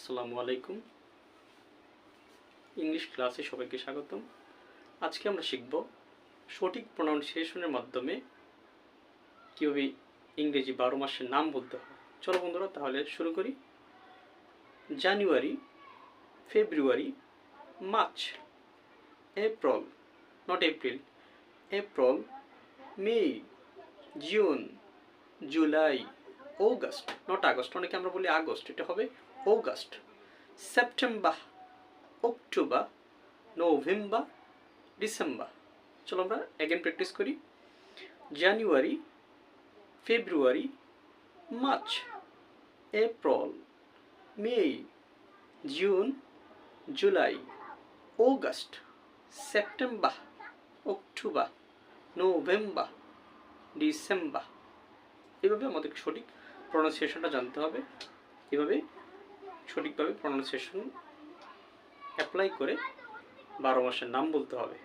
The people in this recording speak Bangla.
আসসালামু আলাইকুম। ইংলিশ ক্লাসে সবাইকে স্বাগতম। আজকে আমরা শিখব সঠিক প্রনাউন্সিয়েশনের মাধ্যমে কীভাবে ইংরেজি 12 মাসের নাম বলতে হয়। চলো বন্ধুরা তাহলে শুরু করি। January, February, March, April, not April, April, May, June, July, August, not August, অনেকে আমরা বলি আগস্ট, এটা হবে August, September, October, November, December. চলো আমরা অ্যাগেন প্র্যাকটিস করি। January, February, March, April, May, June, July, August, September, October, November, December. এভাবে আমাদের সঠিক প্রনাউন্সিয়েশনটা জানতে হবে। এভাবে সঠিকভাবে প্রনাউন্সিয়েশন অ্যাপ্লাই করে 12 মাসের নাম বলতে হবে।